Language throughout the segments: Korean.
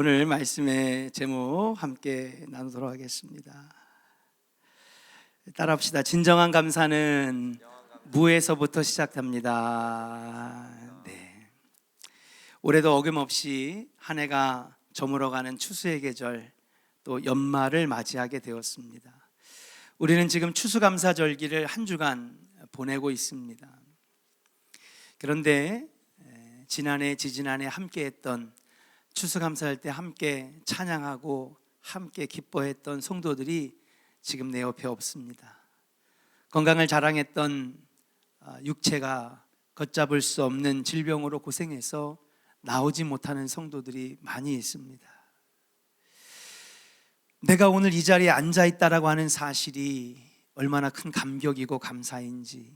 오늘 말씀의 제목 함께 나누도록 하겠습니다. 따라합시다. 진정한 감사는 무에서부터 시작됩니다. 네. 올해도 어김없이 한 해가 저물어가는 추수의 계절, 또 연말을 맞이하게 되었습니다. 우리는 지금 추수감사절기를 한 주간 보내고 있습니다. 그런데 지난해, 지지난해 함께했던 추수감사할 때 함께 찬양하고 함께 기뻐했던 성도들이 지금 내 옆에 없습니다. 건강을 자랑했던 육체가 걷잡을 수 없는 질병으로 고생해서 나오지 못하는 성도들이 많이 있습니다. 내가 오늘 이 자리에 앉아 있다라고 하는 사실이 얼마나 큰 감격이고 감사인지,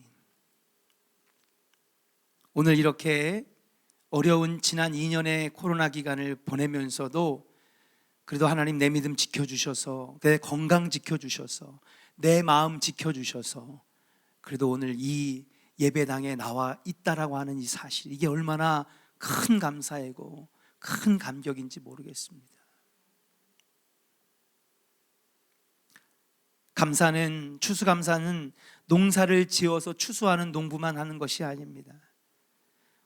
오늘 이렇게 어려운 지난 2년의 코로나 기간을 보내면서도 그래도 하나님 내 믿음 지켜주셔서, 내 건강 지켜주셔서, 내 마음 지켜주셔서 그래도 오늘 이 예배당에 나와 있다라고 하는 이 사실, 이게 얼마나 큰 감사이고 큰 감격인지 모르겠습니다. 감사는, 추수감사는 농사를 지어서 추수하는 농부만 하는 것이 아닙니다.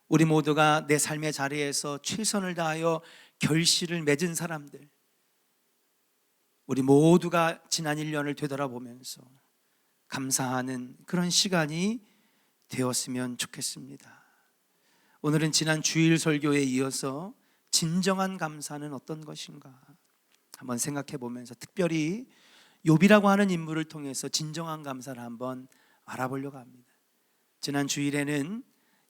우리 모두가 내 삶의 자리에서 최선을 다하여 결실을 맺은 사람들, 우리 모두가 지난 1년을 되돌아보면서 감사하는 그런 시간이 되었으면 좋겠습니다. 오늘은 지난 주일 설교에 이어서 진정한 감사는 어떤 것인가 한번 생각해 보면서, 특별히 욥이라고 하는 인물을 통해서 진정한 감사를 한번 알아보려고 합니다. 지난 주일에는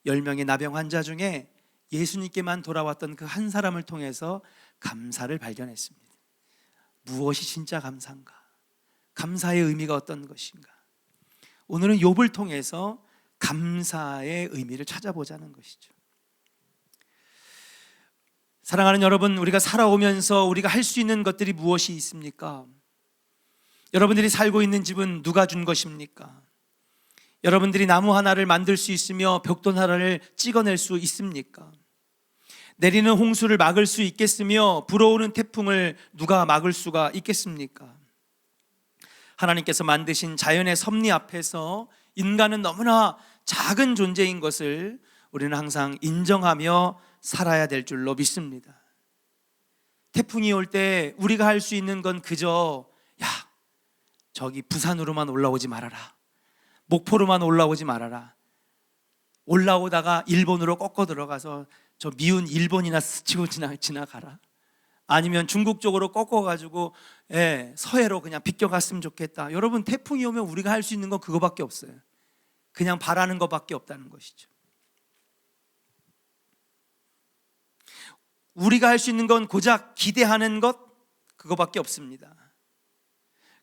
10명의 나병 환자 중에 예수님께만 돌아왔던 그 한 사람을 통해서 감사를 발견했습니다. 무엇이 진짜 감사인가? 감사의 의미가 어떤 것인가? 오늘은 욥을 통해서 감사의 의미를 찾아보자는 것이죠. 사랑하는 여러분, 우리가 살아오면서 우리가 할 수 있는 것들이 무엇이 있습니까? 여러분들이 살고 있는 집은 누가 준 것입니까? 여러분들이 나무 하나를 만들 수 있으며 벽돌 하나를 찍어낼 수 있습니까? 내리는 홍수를 막을 수 있겠으며 불어오는 태풍을 누가 막을 수가 있겠습니까? 하나님께서 만드신 자연의 섭리 앞에서 인간은 너무나 작은 존재인 것을 우리는 항상 인정하며 살아야 될 줄로 믿습니다. 태풍이 올 때 우리가 할 수 있는 건 그저, 야, 저기 부산으로만 올라오지 말아라, 목포로만 올라오지 말아라, 올라오다가 일본으로 꺾어 들어가서 저 미운 일본이나 스치고 지나가라, 아니면 중국 쪽으로 꺾어가지고 서해로 그냥 비껴갔으면 좋겠다. 여러분, 태풍이 오면 우리가 할 수 있는 건 그거밖에 없어요. 그냥 바라는 것밖에 없다는 것이죠. 우리가 할 수 있는 건 고작 기대하는 것, 그거밖에 없습니다.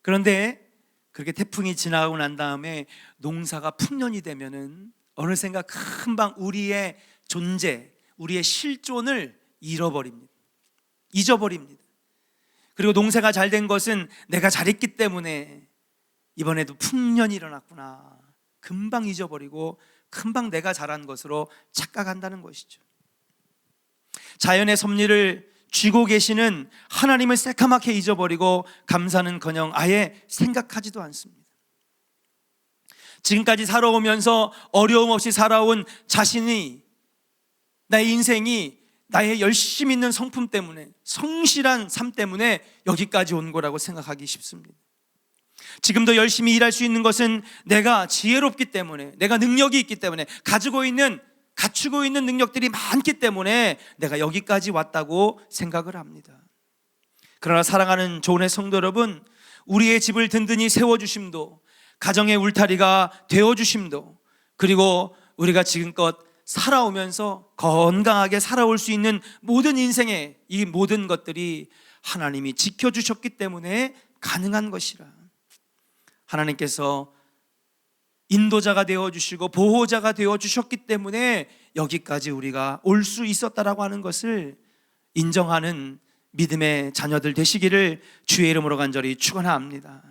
그런데 그렇게 태풍이 지나가고 난 다음에 농사가 풍년이 되면은 어느샌가 금방 우리의 존재, 우리의 실존을 잊어버립니다. 그리고 농사가 잘 된 것은 내가 잘했기 때문에 이번에도 풍년이 일어났구나, 금방 잊어버리고 금방 내가 잘한 것으로 착각한다는 것이죠. 자연의 섭리를 쥐고 계시는 하나님을 새카맣게 잊어버리고 감사는커녕 아예 생각하지도 않습니다. 지금까지 살아오면서 어려움 없이 살아온 자신이, 나의 인생이 나의 열심 있는 성품 때문에, 성실한 삶 때문에 여기까지 온 거라고 생각하기 쉽습니다. 지금도 열심히 일할 수 있는 것은 내가 지혜롭기 때문에, 내가 능력이 있기 때문에, 갖추고 있는 능력들이 많기 때문에 내가 여기까지 왔다고 생각을 합니다. 그러나 사랑하는 조은의 성도 여러분, 우리의 집을 든든히 세워주심도, 가정의 울타리가 되어주심도, 그리고 우리가 지금껏 살아오면서 건강하게 살아올 수 있는 모든 인생의 이 모든 것들이 하나님이 지켜주셨기 때문에 가능한 것이라. 하나님께서 인도자가 되어주시고 보호자가 되어주셨기 때문에 여기까지 우리가 올 수 있었다라고 하는 것을 인정하는 믿음의 자녀들 되시기를 주의 이름으로 간절히 축원합니다.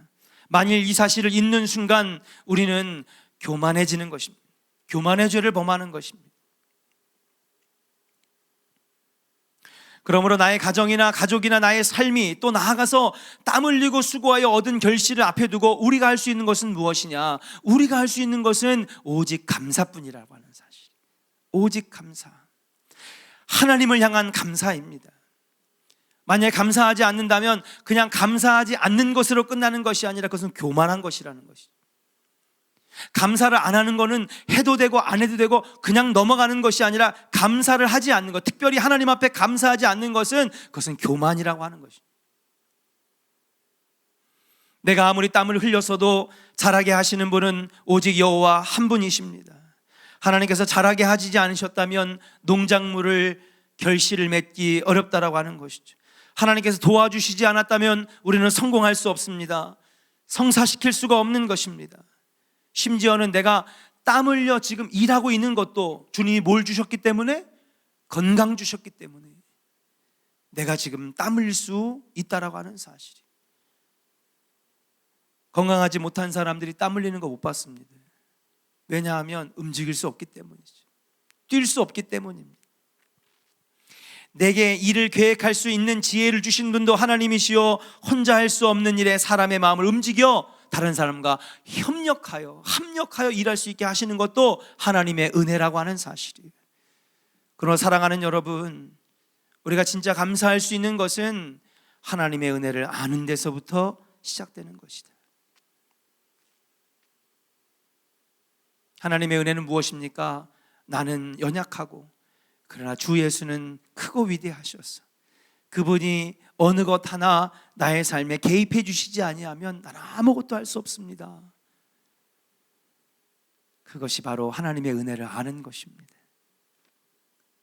만일 이 사실을 잊는 순간 우리는 교만해지는 것입니다. 교만의 죄를 범하는 것입니다. 그러므로 나의 가정이나 가족이나 나의 삶이 또 나아가서 땀 흘리고 수고하여 얻은 결실을 앞에 두고 우리가 할 수 있는 것은 무엇이냐? 우리가 할 수 있는 것은 오직 감사뿐이라고 하는 사실. 오직 감사. 하나님을 향한 감사입니다. 만약에 감사하지 않는다면 그냥 감사하지 않는 것으로 끝나는 것이 아니라 그것은 교만한 것이라는 것이죠. 감사를 안 하는 것은 해도 되고 안 해도 되고 그냥 넘어가는 것이 아니라 감사를 하지 않는 것, 특별히 하나님 앞에 감사하지 않는 것은 그것은 교만이라고 하는 것입니다. 내가 아무리 땀을 흘렸어도 자라게 하시는 분은 오직 여호와 한 분이십니다. 하나님께서 자라게 하지 않으셨다면 농작물을 결실을 맺기 어렵다라고 하는 것이죠. 하나님께서 도와주시지 않았다면 우리는 성공할 수 없습니다. 성사시킬 수가 없는 것입니다. 심지어는 내가 땀 흘려 지금 일하고 있는 것도 주님이 뭘 주셨기 때문에? 건강 주셨기 때문에 내가 지금 땀 흘릴 수 있다라고 하는 사실이. 건강하지 못한 사람들이 땀 흘리는 거 못 봤습니다. 왜냐하면 움직일 수 없기 때문이죠. 뛸 수 없기 때문입니다. 내게 일을 계획할 수 있는 지혜를 주신 분도 하나님이시요 혼자 할 수 없는 일에 사람의 마음을 움직여 다른 사람과 협력하여 일할 수 있게 하시는 것도 하나님의 은혜라고 하는 사실이에요. 그러나 사랑하는 여러분, 우리가 진짜 감사할 수 있는 것은 하나님의 은혜를 아는 데서부터 시작되는 것이다. 하나님의 은혜는 무엇입니까? 나는 연약하고 그러나 주 예수는 크고 위대하셨어. 그분이 어느 것 하나 나의 삶에 개입해 주시지 아니하면 나는 아무것도 할 수 없습니다. 그것이 바로 하나님의 은혜를 아는 것입니다.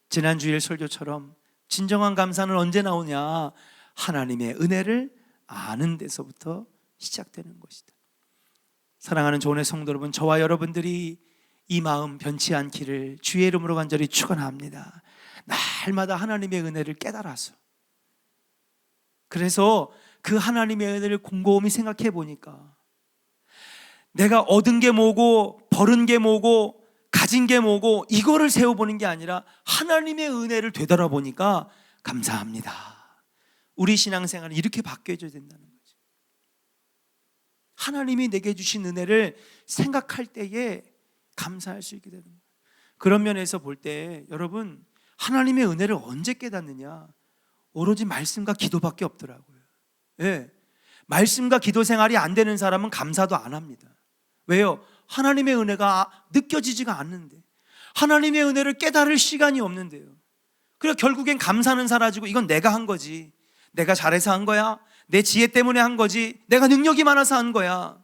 지난 주일 설교처럼 진정한 감사는 언제 나오냐? 하나님의 은혜를 아는 데서부터 시작되는 것이다. 사랑하는 조은의 성도 여러분, 저와 여러분들이 이 마음 변치 않기를 주의 이름으로 간절히 축원합니다. 날마다 하나님의 은혜를 깨달아서, 그래서 그 하나님의 은혜를 곰곰이 생각해 보니까 내가 얻은 게 뭐고 벌은 게 뭐고 가진 게 뭐고 이거를 세워보는 게 아니라 하나님의 은혜를 되돌아보니까 감사합니다. 우리 신앙생활은 이렇게 바뀌어져야 된다는 거죠. 하나님이 내게 주신 은혜를 생각할 때에 감사할 수 있게 되는 거예요. 그런 면에서 볼 때 여러분, 하나님의 은혜를 언제 깨닫느냐? 오로지 말씀과 기도밖에 없더라고요. 예. 말씀과 기도 생활이 안 되는 사람은 감사도 안 합니다. 왜요? 하나님의 은혜가 느껴지지가 않는데, 하나님의 은혜를 깨달을 시간이 없는데요. 그래서 결국엔 감사는 사라지고 이건 내가 한 거지, 내가 잘해서 한 거야, 내 지혜 때문에 한 거지, 내가 능력이 많아서 한 거야.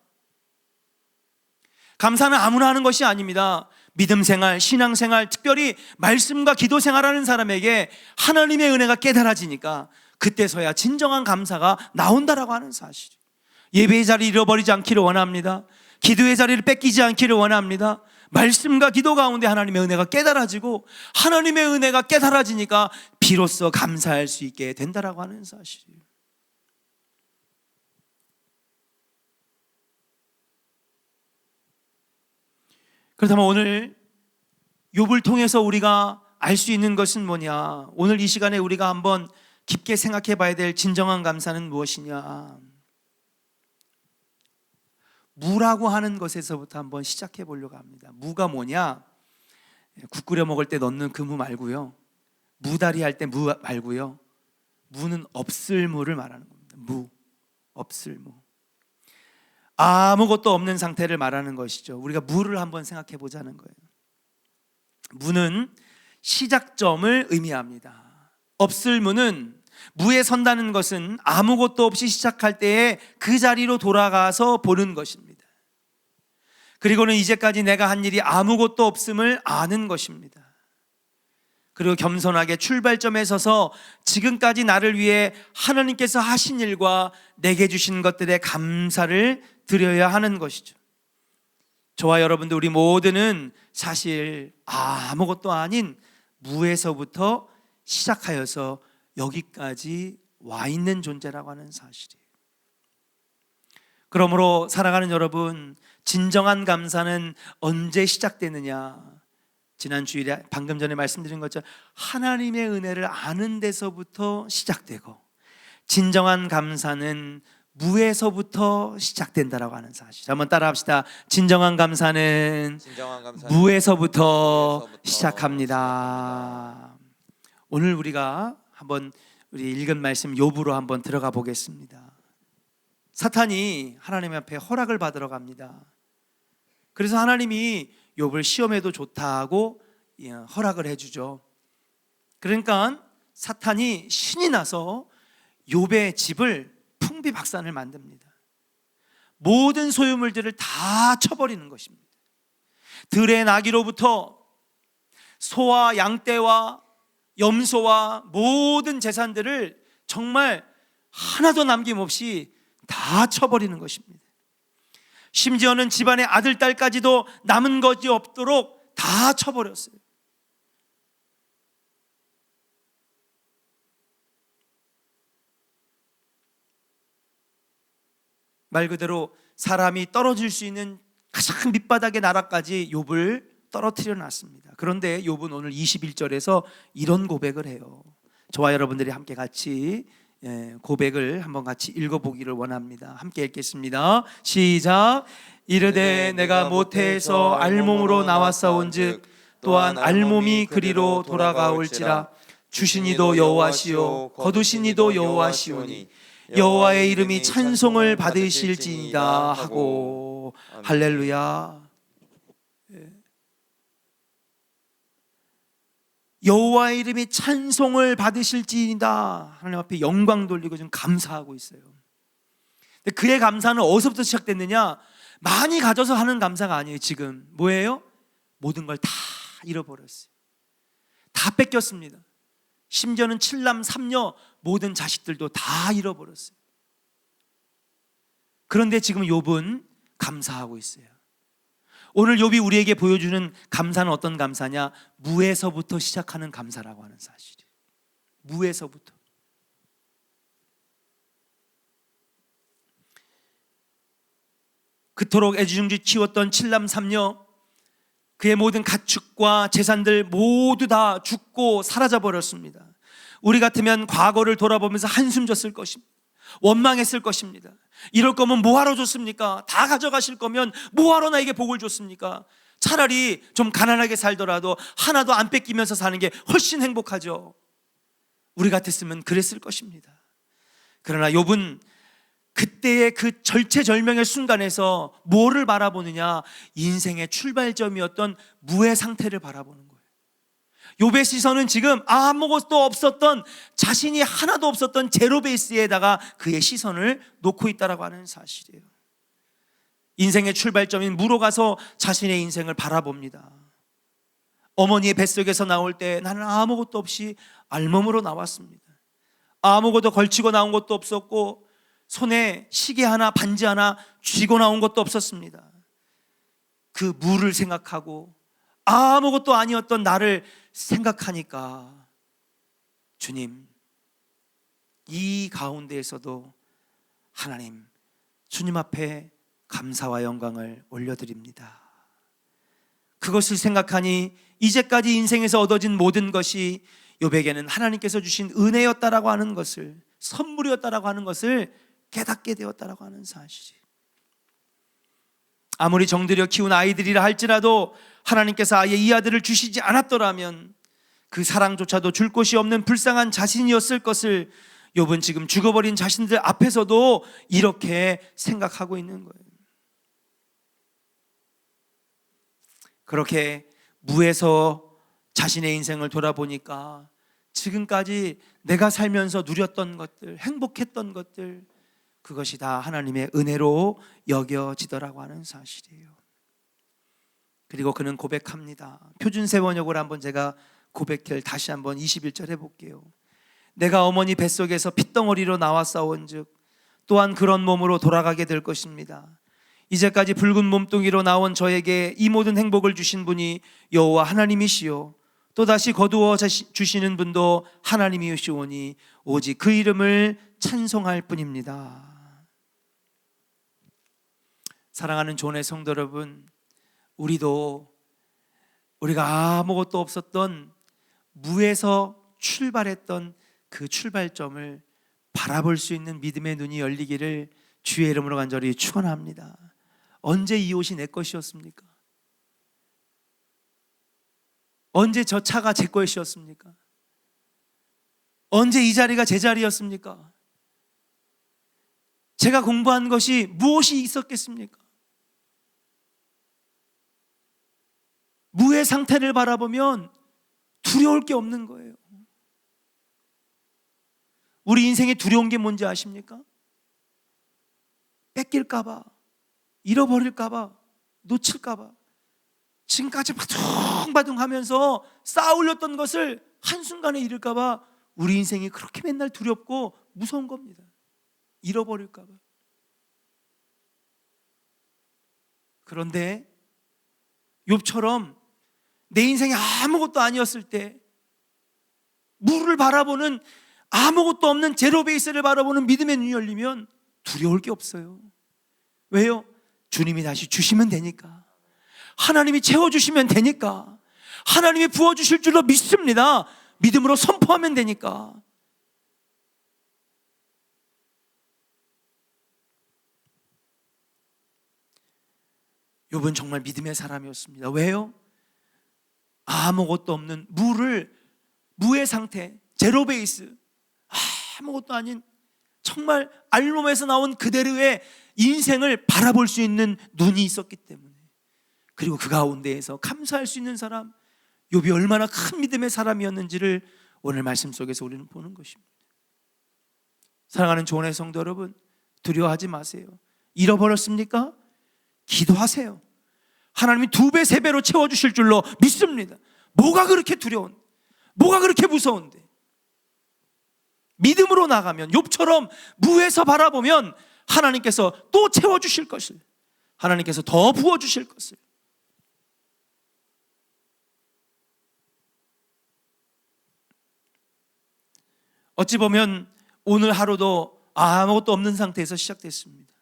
감사는 아무나 하는 것이 아닙니다. 믿음 생활, 신앙 생활, 특별히 말씀과 기도 생활하는 사람에게 하나님의 은혜가 깨달아지니까 그때서야 진정한 감사가 나온다라고 하는 사실. 예배의 자리를 잃어버리지 않기를 원합니다. 기도의 자리를 뺏기지 않기를 원합니다. 말씀과 기도 가운데 하나님의 은혜가 깨달아지고 하나님의 은혜가 깨달아지니까 비로소 감사할 수 있게 된다라고 하는 사실이에요. 그렇다면 오늘 욥을 통해서 우리가 알 수 있는 것은 뭐냐? 오늘 이 시간에 우리가 한번 깊게 생각해 봐야 될 진정한 감사는 무엇이냐? 무라고 하는 것에서부터 한번 시작해 보려고 합니다. 무가 뭐냐? 국 끓여 먹을 때 넣는 그 무 말고요, 무다리 할 때 무 말고요, 무는 없을 무를 말하는 겁니다. 무, 없을 무. 아무것도 없는 상태를 말하는 것이죠. 우리가 무를 한번 생각해 보자는 거예요. 무는 시작점을 의미합니다. 없을 무는, 무에 선다는 것은 아무것도 없이 시작할 때에 그 자리로 돌아가서 보는 것입니다. 그리고는 이제까지 내가 한 일이 아무것도 없음을 아는 것입니다. 그리고 겸손하게 출발점에 서서 지금까지 나를 위해 하나님께서 하신 일과 내게 주신 것들에 감사를 드려야 하는 것이죠. 저와 여러분들, 우리 모두는 사실 아무것도 아닌 무에서부터 시작하여서 여기까지 와 있는 존재라고 하는 사실이에요. 그러므로 사랑하는 여러분, 진정한 감사는 언제 시작되느냐? 지난 주일에 방금 전에 말씀드린 것처럼 하나님의 은혜를 아는 데서부터 시작되고, 진정한 감사는 무에서부터 시작된다라고 하는 사실. 한번 따라합시다. 진정한 감사는 무에서부터 시작합니다. 오늘 우리가 한번 우리 읽은 말씀 욥으로 한번 들어가 보겠습니다. 사탄이 하나님 앞에 허락을 받으러 갑니다. 그래서 하나님이 욥을 시험해도 좋다고 허락을 해주죠. 그러니까 사탄이 신이 나서 욥의 집을 풍비박산을 만듭니다. 모든 소유물들을 다 쳐버리는 것입니다. 들의 나귀로부터 소와 양떼와 염소와 모든 재산들을 정말 하나도 남김없이 다 쳐버리는 것입니다. 심지어는 집안의 아들, 딸까지도 남은 것이 없도록 다 쳐버렸어요. 말 그대로 사람이 떨어질 수 있는 가장 밑바닥의 나라까지 욥을 떨어뜨려 놨습니다. 그런데 욥은 오늘 21절에서 이런 고백을 해요. 저와 여러분들이 함께 같이 고백을 한번 같이 읽어보기를 원합니다. 함께 읽겠습니다. 시작. 이르되 내가 모태에서 알몸으로 나왔사온즉 또한 알몸이 그리로 돌아가올지라. 주신 이도 여호와시요 거두신 이도 여호와시오니 여호와의 이름이 찬송을 받으실지이다 하고. 할렐루야. 여호와의 이름이 찬송을 받으실지이다. 하나님 앞에 영광 돌리고 좀 감사하고 있어요. 근데 그의 감사는 어디서부터 시작됐느냐? 많이 가져서 하는 감사가 아니에요. 지금 뭐예요? 모든 걸 다 잃어버렸어요. 다 뺏겼습니다. 심지어는 7남 3녀 모든 자식들도 다 잃어버렸어요. 그런데 지금 욥은 감사하고 있어요. 오늘 욥이 우리에게 보여주는 감사는 어떤 감사냐? 무에서부터 시작하는 감사라고 하는 사실이에요. 무에서부터. 그토록 애지중지 키웠던 7남 3녀, 그의 모든 가축과 재산들 모두 다 죽고 사라져 버렸습니다. 우리 같으면 과거를 돌아보면서 한숨 졌을 것입니다. 원망했을 것입니다. 이럴 거면 뭐하러 줬습니까? 다 가져가실 거면 뭐하러 나에게 복을 줬습니까? 차라리 좀 가난하게 살더라도 하나도 안 뺏기면서 사는 게 훨씬 행복하죠. 우리 같았으면 그랬을 것입니다. 그러나 욥은 그때의 그 절체절명의 순간에서 뭐를 바라보느냐? 인생의 출발점이었던 무의 상태를 바라보는 거예요. 욥의 시선은 지금 아무것도 없었던, 자신이 하나도 없었던 제로 베이스에다가 그의 시선을 놓고 있다라고 하는 사실이에요. 인생의 출발점인 무로 가서 자신의 인생을 바라봅니다. 어머니의 뱃속에서 나올 때 나는 아무것도 없이 알몸으로 나왔습니다. 아무것도 걸치고 나온 것도 없었고 손에 시계 하나 반지 하나 쥐고 나온 것도 없었습니다. 그 무를 생각하고 아무것도 아니었던 나를 생각하니까 주님, 이 가운데에서도 하나님, 주님 앞에 감사와 영광을 올려드립니다. 그것을 생각하니 이제까지 인생에서 얻어진 모든 것이 욥에게는 하나님께서 주신 은혜였다라고 하는 것을, 선물이었다라고 하는 것을 깨닫게 되었다라고 하는 사실이. 아무리 정들여 키운 아이들이라 할지라도 하나님께서 아예 이 아들을 주시지 않았더라면 그 사랑조차도 줄 곳이 없는 불쌍한 자신이었을 것을 욥은 지금 죽어버린 자신들 앞에서도 이렇게 생각하고 있는 거예요. 그렇게 무에서 자신의 인생을 돌아보니까 지금까지 내가 살면서 누렸던 것들, 행복했던 것들, 그것이 다 하나님의 은혜로 여겨지더라고 하는 사실이에요. 그리고 그는 고백합니다. 표준세 번역으로 한번 제가 고백을 다시 한번 21절 해볼게요. 내가 어머니 뱃속에서 핏덩어리로 나왔사온즉 또한 그런 몸으로 돌아가게 될 것입니다. 이제까지 붉은 몸뚱이로 나온 저에게 이 모든 행복을 주신 분이 여호와 하나님이시요 또다시 거두어 주시는 분도 하나님이시오니 오직 그 이름을 찬송할 뿐입니다. 사랑하는 존의 성도 여러분, 우리도 우리가 아무것도 없었던 무에서 출발했던 그 출발점을 바라볼 수 있는 믿음의 눈이 열리기를 주의 이름으로 간절히 축원합니다. 언제 이 옷이 내 것이었습니까? 언제 저 차가 제 것이었습니까? 언제 이 자리가 제 자리였습니까? 제가 공부한 것이 무엇이 있었겠습니까? 무의 상태를 바라보면 두려울 게 없는 거예요. 우리 인생에 두려운 게 뭔지 아십니까? 뺏길까봐, 잃어버릴까봐, 놓칠까봐. 지금까지 바둥바둥 하면서 쌓아 올렸던 것을 한순간에 잃을까봐 우리 인생이 그렇게 맨날 두렵고 무서운 겁니다. 잃어버릴까봐. 그런데 욥처럼 내 인생이 아무것도 아니었을 때 물을 바라보는, 아무것도 없는 제로 베이스를 바라보는 믿음의 눈이 열리면 두려울 게 없어요. 왜요? 주님이 다시 주시면 되니까, 하나님이 채워주시면 되니까, 하나님이 부어주실 줄로 믿습니다. 믿음으로 선포하면 되니까. 욥은 정말 믿음의 사람이었습니다. 왜요? 아무것도 없는 무의 상태, 제로 베이스, 아무것도 아닌 정말 알몸에서 나온 그대로의 인생을 바라볼 수 있는 눈이 있었기 때문에, 그리고 그 가운데에서 감사할 수 있는 사람, 욥이 얼마나 큰 믿음의 사람이었는지를 오늘 말씀 속에서 우리는 보는 것입니다. 사랑하는 조원의 성도 여러분, 두려워하지 마세요. 잃어버렸습니까? 기도하세요. 하나님이 2배, 3배로 채워주실 줄로 믿습니다. 뭐가 그렇게 두려운, 뭐가 그렇게 무서운데? 믿음으로 나가면, 욥처럼 무에서 바라보면 하나님께서 또 채워주실 것을, 하나님께서 더 부어주실 것을. 어찌 보면 오늘 하루도 아무것도 없는 상태에서 시작됐습니다.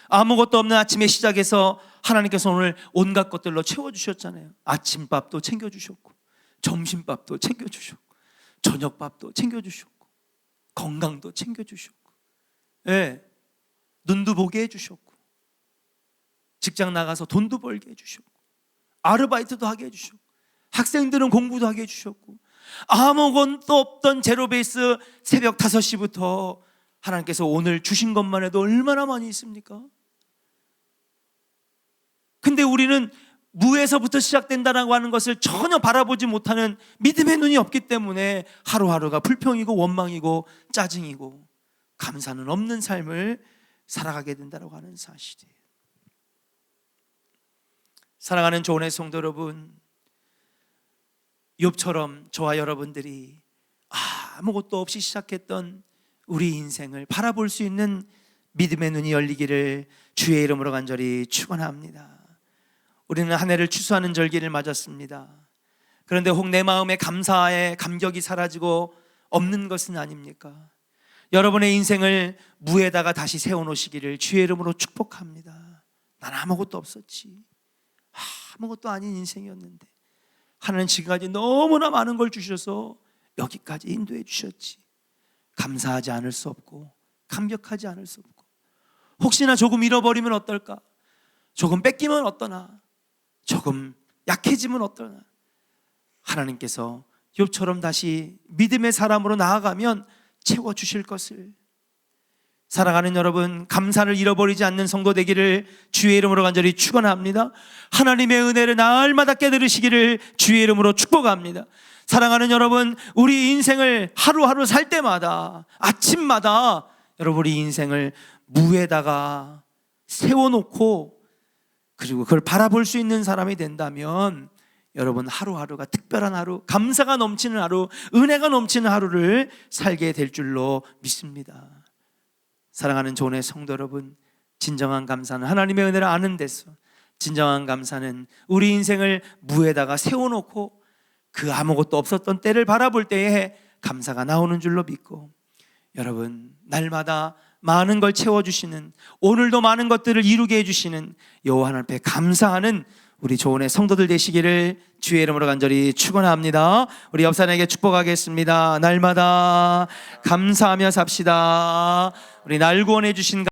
아무것도 없는 아침의 시작에서 하나님께서 오늘 온갖 것들로 채워주셨잖아요. 아침밥도 챙겨주셨고, 점심밥도 챙겨주셨고, 저녁밥도 챙겨주셨고, 건강도 챙겨주셨고, 눈도 보게 해주셨고, 직장 나가서 돈도 벌게 해주셨고, 아르바이트도 하게 해주셨고, 학생들은 공부도 하게 해주셨고, 아무것도 없던 제로베이스 새벽 5시부터 하나님께서 오늘 주신 것만 해도 얼마나 많이 있습니까? 근데 우리는 무에서부터 시작된다라고 하는 것을 전혀 바라보지 못하는 믿음의 눈이 없기 때문에 하루하루가 불평이고 원망이고 짜증이고 감사는 없는 삶을 살아가게 된다고 하는 사실이에요. 사랑하는 조은의 성도 여러분, 욥처럼 저와 여러분들이 아무것도 없이 시작했던 우리 인생을 바라볼 수 있는 믿음의 눈이 열리기를 주의 이름으로 간절히 축원합니다. 우리는 한 해를 추수하는 절기를 맞았습니다. 그런데 혹 내 마음에 감사의 감격이 사라지고 없는 것은 아닙니까? 여러분의 인생을 무에다가 다시 세워놓으시기를 주의 이름으로 축복합니다. 난 아무것도 없었지, 아무것도 아닌 인생이었는데 하나님 지금까지 너무나 많은 걸 주셔서 여기까지 인도해 주셨지. 감사하지 않을 수 없고 감격하지 않을 수 없고, 혹시나 조금 잃어버리면 어떨까, 조금 뺏기면 어떠나, 조금 약해지면 어떠나, 하나님께서 욥처럼 다시 믿음의 사람으로 나아가면 채워주실 것을. 사랑하는 여러분, 감사를 잃어버리지 않는 성도 되기를 주의 이름으로 간절히 축원합니다. 하나님의 은혜를 날마다 깨달으시기를 주의 이름으로 축복합니다. 사랑하는 여러분, 우리 인생을 하루하루 살 때마다, 아침마다 여러분 우리 인생을 무에다가 세워놓고 그리고 그걸 바라볼 수 있는 사람이 된다면 여러분 하루하루가 특별한 하루, 감사가 넘치는 하루, 은혜가 넘치는 하루를 살게 될 줄로 믿습니다. 사랑하는 조은의 성도 여러분, 진정한 감사는 하나님의 은혜를 아는 데서, 진정한 감사는 우리 인생을 무에다가 세워놓고 그 아무것도 없었던 때를 바라볼 때에 감사가 나오는 줄로 믿고, 여러분 날마다 많은 걸 채워주시는, 오늘도 많은 것들을 이루게 해주시는 여호와 하나님 앞에 감사하는 우리 조은의 성도들 되시기를 주의 이름으로 간절히 축원합니다. 우리 옆 사람에게 축복하겠습니다. 날마다 감사하며 삽시다. 우리 날 구원해 주신